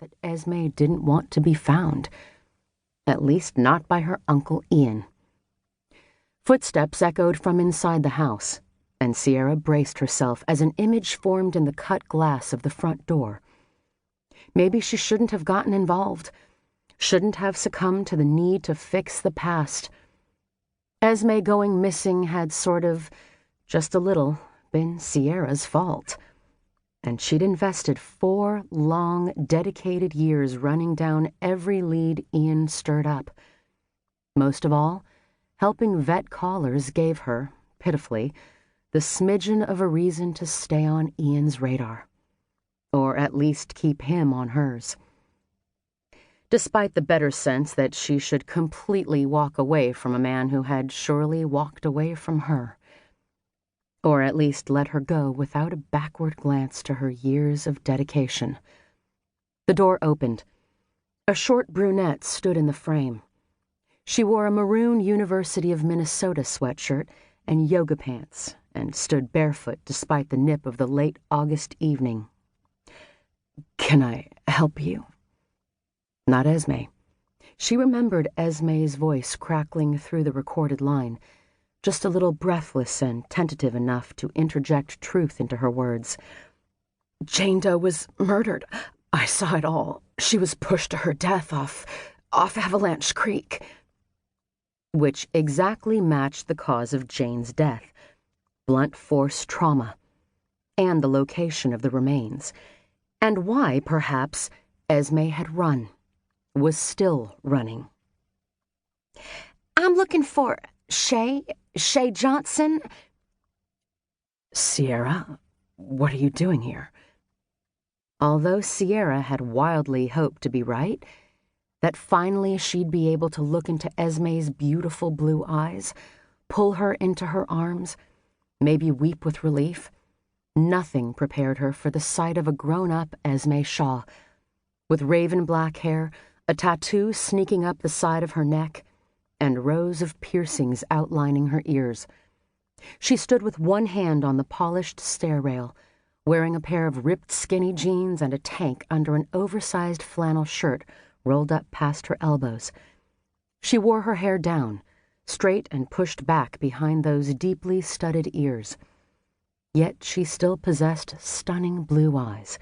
that Esme didn't want to be found, at least not by her Uncle Ian. Footsteps echoed from inside the house, and Sierra braced herself as an image formed in the cut glass of the front door. Maybe she shouldn't have gotten involved, shouldn't have succumbed to the need to fix the past. Esme going missing had sort of, just a little, been Sierra's fault. And she'd invested 4 long, dedicated years running down every lead Ian stirred up. Most of all, helping vet callers gave her, pitifully, the smidgen of a reason to stay on Ian's radar. Or at least keep him on hers. Despite the better sense that she should completely walk away from a man who had surely walked away from her. Or at least let her go without a backward glance to her years of dedication. The door opened. A short brunette stood in the frame. She wore a maroon University of Minnesota sweatshirt and yoga pants, and stood barefoot despite the nip of the late August evening. "Can I help you?" Not Esme. She remembered Esme's voice crackling through the recorded line, just a little breathless and tentative enough to interject truth into her words. "Jane Doe was murdered. I saw it all. She was pushed to her death off Avalanche Creek." Which exactly matched the cause of Jane's death, blunt force trauma, and the location of the remains, and why, perhaps, Esme had run, was still running. "I'm looking for Shay Johnson." "Sierra, what are you doing here?" Although Sierra had wildly hoped to be right, that finally she'd be able to look into Esme's beautiful blue eyes, pull her into her arms, maybe weep with relief, nothing prepared her for the sight of a grown-up Esme Shaw, with raven black hair, a tattoo sneaking up the side of her neck, and rows of piercings outlining her ears. She stood with one hand on the polished stair rail, wearing a pair of ripped skinny jeans and a tank under an oversized flannel shirt rolled up past her elbows. She wore her hair down, straight and pushed back behind those deeply studded ears. Yet she still possessed stunning blue eyes.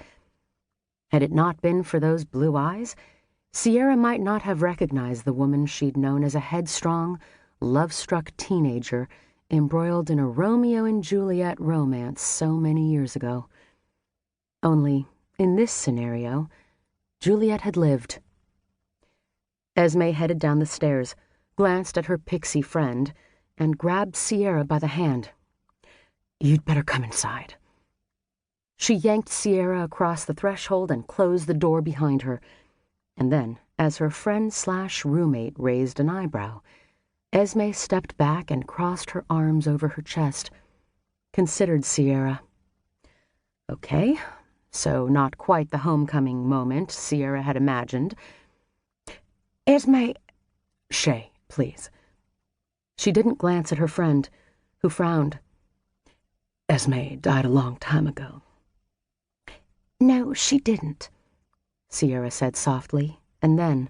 Had it not been for those blue eyes, Sierra might not have recognized the woman she'd known as a headstrong, love-struck teenager embroiled in a Romeo and Juliet romance so many years ago. Only, in this scenario, Juliet had lived. Esme headed down the stairs, glanced at her pixie friend, and grabbed Sierra by the hand. "You'd better come inside." She yanked Sierra across the threshold and closed the door behind her. And then, as her friend/roommate raised an eyebrow, Esme stepped back and crossed her arms over her chest, considered Sierra. Okay, so not quite the homecoming moment Sierra had imagined. "Esme..." "Shay, please." She didn't glance at her friend, who frowned. "Esme died a long time ago." "No, she didn't," Sierra said softly, and then,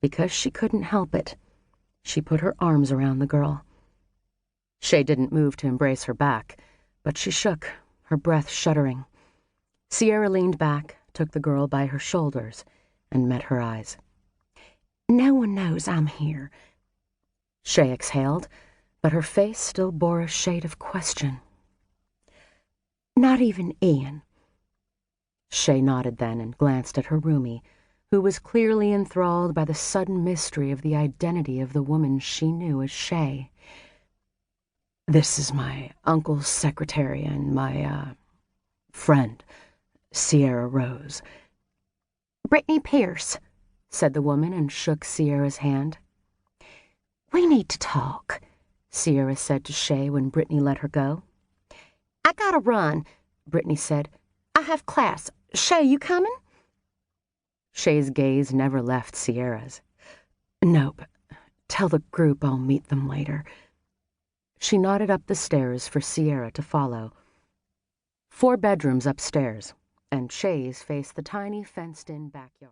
because she couldn't help it, she put her arms around the girl. Shay didn't move to embrace her back, but she shook, her breath shuddering. Sierra leaned back, took the girl by her shoulders, and met her eyes. "No one knows I'm here," Shay exhaled, but her face still bore a shade of question. "Not even Ian." Shay nodded then and glanced at her roomie, who was clearly enthralled by the sudden mystery of the identity of the woman she knew as Shay. "This is my uncle's secretary and my, friend, Sierra Rose." "Brittany Pierce," said the woman and shook Sierra's hand. "We need to talk," Sierra said to Shay when Brittany let her go. "I gotta run," Brittany said. "I have class. Shay, you coming?" Shay's gaze never left Sierra's. "Nope. Tell the group I'll meet them later." She nodded up the stairs for Sierra to follow. 4 bedrooms upstairs, and Shay's faced the tiny fenced-in backyard.